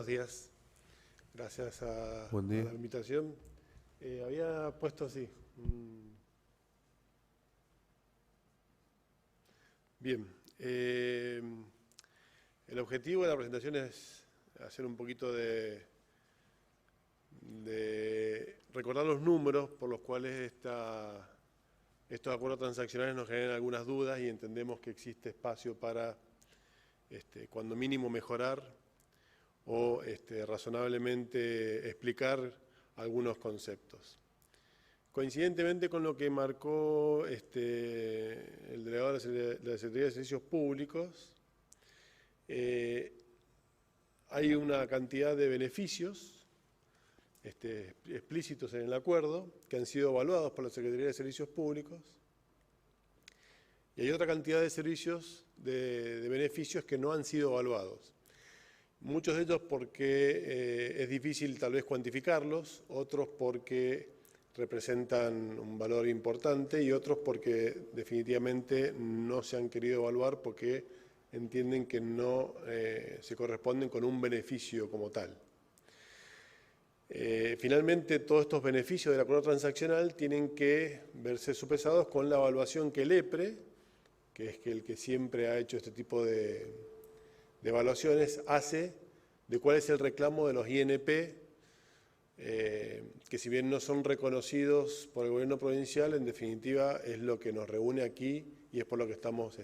buenos días. Gracias a Buen día. la invitación. Había puesto así. Bien. El objetivo de la presentación es hacer un poquito de recordar los números por los cuales estos acuerdos transaccionales nos generan algunas dudas y entendemos que existe espacio para, cuando mínimo, mejorar o razonablemente explicar algunos conceptos. Coincidentemente con lo que marcó el delegado de la Secretaría de Servicios Públicos, hay una cantidad de beneficios explícitos en el acuerdo que han sido evaluados por la Secretaría de Servicios Públicos y hay otra cantidad de servicios, de beneficios que no han sido evaluados. Muchos de ellos porque es difícil tal vez cuantificarlos, otros porque representan un valor importante y otros porque definitivamente no se han querido evaluar porque entienden que no se corresponden con un beneficio como tal. Finalmente, todos estos beneficios del acuerdo transaccional tienen que verse sopesados con la evaluación que el EPRE, que es el que siempre ha hecho este tipo de evaluaciones, hace de cuál es el reclamo de los INP, que si bien no son reconocidos por el gobierno provincial, en definitiva es lo que nos reúne aquí y es por lo que estamos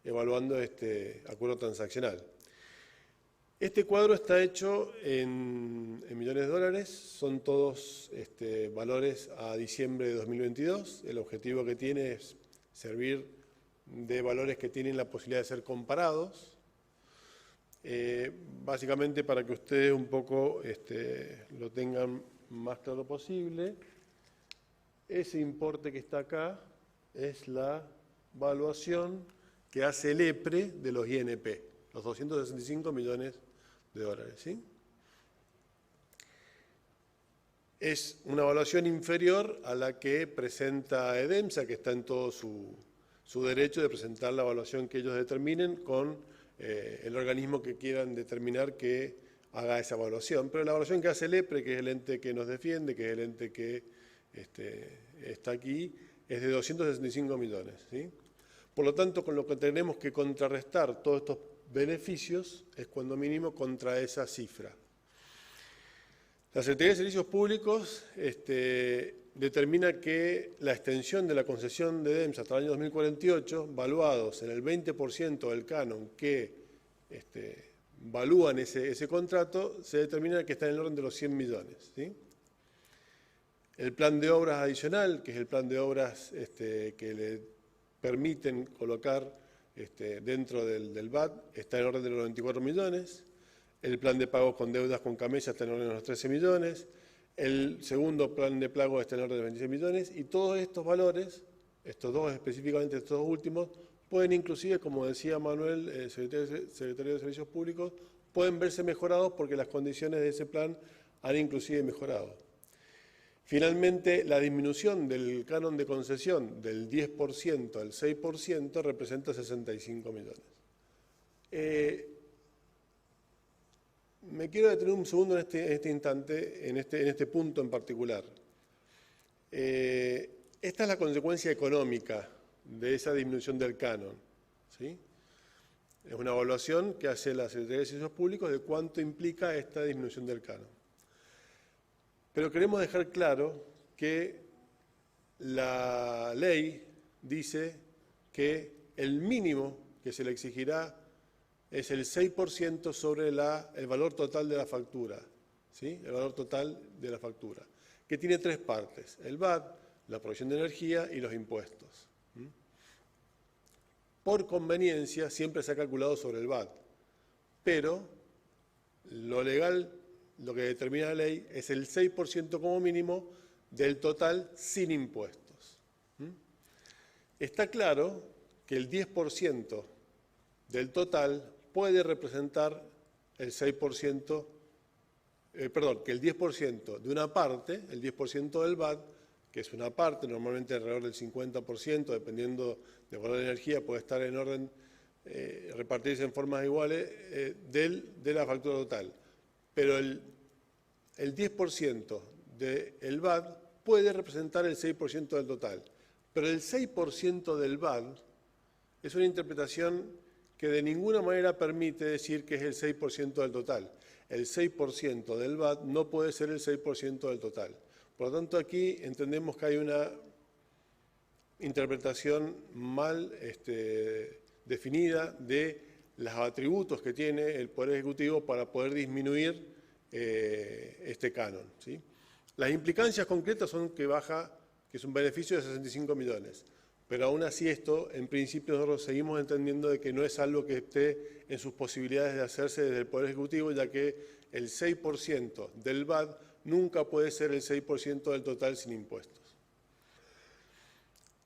evaluando este acuerdo transaccional. Este cuadro está hecho en millones de dólares, son todos valores a diciembre de 2022. El objetivo que tiene es servir de valores que tienen la posibilidad de ser comparados, básicamente para que ustedes un poco lo tengan más claro posible. Ese importe que está acá es la evaluación que hace el EPRE de los INP, los 265 millones de dólares, ¿sí? Es una evaluación inferior a la que presenta EDEMSA, que está en todo su derecho de presentar la evaluación que ellos determinen con el organismo que quieran determinar que haga esa evaluación. Pero la evaluación que hace el EPRE, que es el ente que nos defiende, que es el ente que está aquí, es de 265 millones, ¿sí? Por lo tanto, con lo que tenemos que contrarrestar todos estos beneficios es cuando mínimo contra esa cifra. La Secretaría de Servicios Públicos determina que la extensión de la concesión de EDEMSA hasta el año 2048, valuados en el 20% del canon que valúan ese contrato, se determina que está en el orden de los 100 millones, ¿sí? El plan de obras adicional, que es el plan de obras que le permiten colocar dentro del VAT, está en el orden de los 94 millones. El plan de pagos con deudas con Camella está en el orden de los 13 millones. El segundo plan de pago está en el orden de 26 millones. Y todos estos valores, estos dos específicamente, estos dos últimos, pueden inclusive, como decía Manuel, secretario de Servicios Públicos, pueden verse mejorados porque las condiciones de ese plan han inclusive mejorado. Finalmente, la disminución del canon de concesión del 10% al 6% representa 65 millones. Me quiero detener un segundo en este instante, en este punto en particular. Esta es la consecuencia económica de esa disminución del canon, ¿sí? Es una evaluación que hace la Secretaría de Servicios Públicos de cuánto implica esta disminución del canon. Pero queremos dejar claro que la ley dice que el mínimo que se le exigirá es el 6% sobre el valor total de la factura, ¿sí? El valor total de la factura, que tiene tres partes: el VAT, la provisión de energía y los impuestos. Por conveniencia siempre se ha calculado sobre el VAT, pero lo legal, lo que determina la ley, es el 6% como mínimo del total sin impuestos. Está claro que el 10% del total puede representar el 6%, que el 10% de una parte, el 10% del VAT, que es una parte, normalmente alrededor del 50%, dependiendo del valor de energía, puede estar en orden, repartirse en formas iguales, de la factura total. pero el 10% del BAD puede representar el 6% del total. Pero el 6% del BAD es una interpretación que de ninguna manera permite decir que es el 6% del total. El 6% del BAD no puede ser el 6% del total. Por lo tanto, aquí entendemos que hay una interpretación mal definida de los atributos que tiene el Poder Ejecutivo para poder disminuir este canon, ¿sí? Las implicancias concretas son que que es un beneficio de 65 millones. Pero aún así esto, en principio, nosotros seguimos entendiendo de que no es algo que esté en sus posibilidades de hacerse desde el Poder Ejecutivo, ya que el 6% del BAD nunca puede ser el 6% del total sin impuestos.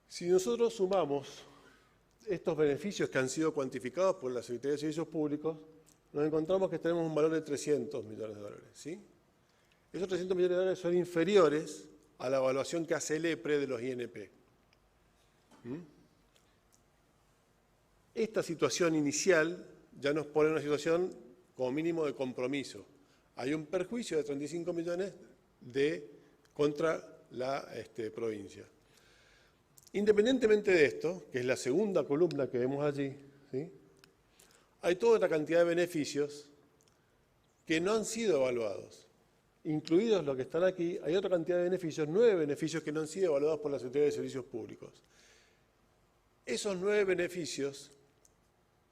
Si nosotros sumamos estos beneficios que han sido cuantificados por la Secretaría de Servicios Públicos, nos encontramos que tenemos un valor de 300 millones de dólares, ¿sí? Esos 300 millones de dólares son inferiores a la evaluación que hace el EPRE de los INP. Esta situación inicial ya nos pone en una situación como mínimo de compromiso. Hay un perjuicio de 35 millones contra la provincia. Independientemente de esto, que es la segunda columna que vemos allí, ¿sí? Hay toda otra cantidad de beneficios que no han sido evaluados. Incluidos los que están aquí, hay otra cantidad de beneficios, 9 beneficios que no han sido evaluados por la Secretaría de Servicios Públicos. Esos 9 beneficios,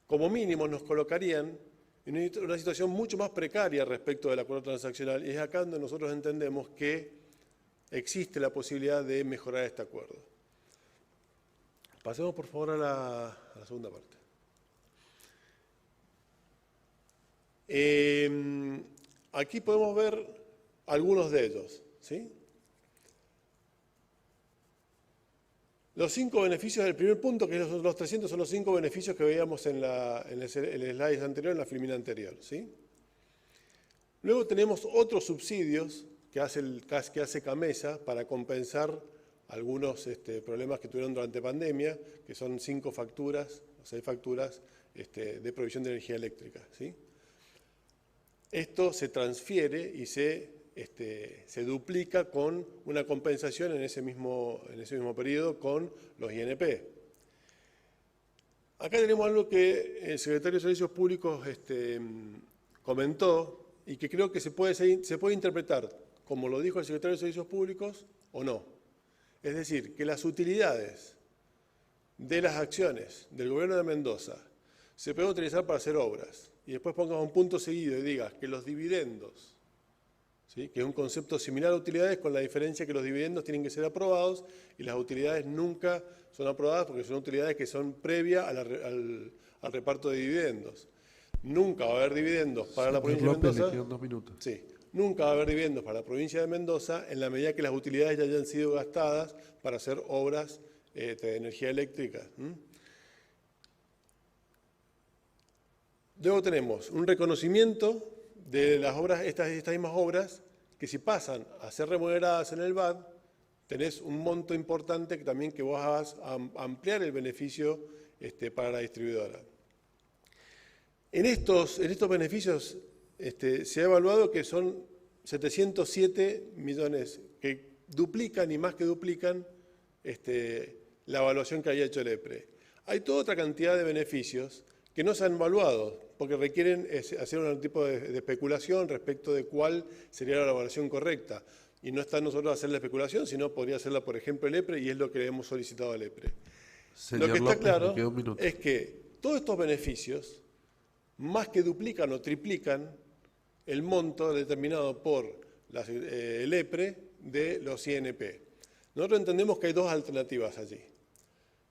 como mínimo, nos colocarían en una situación mucho más precaria respecto del acuerdo transaccional, y es acá donde nosotros entendemos que existe la posibilidad de mejorar este acuerdo. Pasemos, por favor, a la segunda parte. Aquí podemos ver algunos de ellos, ¿sí? Los 5 beneficios del primer punto, que es los 300, son los 5 beneficios que veíamos en el slide anterior, en la filmina anterior, ¿sí? Luego tenemos otros subsidios que hace CAMESA para compensar algunos problemas que tuvieron durante pandemia, que son 5 facturas, o 6 facturas de provisión de energía eléctrica, ¿sí? Esto se transfiere y se duplica con una compensación en ese mismo periodo con los INP. Acá tenemos algo que el secretario de Servicios Públicos comentó y que creo que se puede interpretar como lo dijo el secretario de Servicios Públicos o no. Es decir, que las utilidades de las acciones del gobierno de Mendoza se pueden utilizar para hacer obras y después pongas un punto seguido y digas que los dividendos, ¿sí?, que es un concepto similar a utilidades, con la diferencia que los dividendos tienen que ser aprobados y las utilidades nunca son aprobadas porque son utilidades que son previas al reparto de dividendos. Nunca va a haber dividendos para la provincia de Mendoza. Le quedan 2 minutos. Sí, nunca va a haber dividendos para la provincia de Mendoza en la medida que las utilidades ya hayan sido gastadas para hacer obras de energía eléctrica. Luego tenemos un reconocimiento de las obras, estas mismas obras, que si pasan a ser remuneradas en el BAD, tenés un monto importante que también que vos vas a ampliar el beneficio para la distribuidora. En estos beneficios se ha evaluado que son 707 millones, que duplican y más que duplican la evaluación que había hecho el EPRE. Hay toda otra cantidad de beneficios que no se han evaluado, porque requieren hacer un tipo de especulación respecto de cuál sería la evaluación correcta. Y no está en nosotros hacer la especulación, sino podría hacerla, por ejemplo, el EPRE, y es lo que le hemos solicitado al EPRE. Señor Lo que está López, claro le queda 1 minuto. es que todos estos beneficios, más que duplican o triplican el monto determinado por el EPRE de los INP. Nosotros entendemos que hay 2 alternativas allí.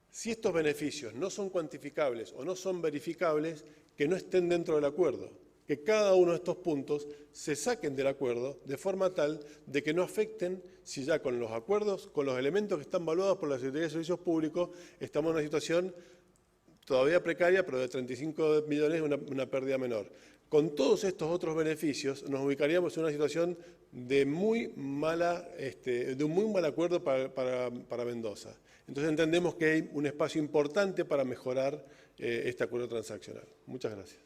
Si estos beneficios no son cuantificables o no son verificables, que no estén dentro del acuerdo, que cada uno de estos puntos se saquen del acuerdo de forma tal de que no afecten si ya con los acuerdos, con los elementos que están evaluados por la Secretaría de Servicios Públicos, estamos en una situación todavía precaria, pero de 35 millones una pérdida menor. Con todos estos otros beneficios nos ubicaríamos en una situación de un muy mal acuerdo para Mendoza. Entonces entendemos que hay un espacio importante para mejorar este acuerdo transaccional. Muchas gracias.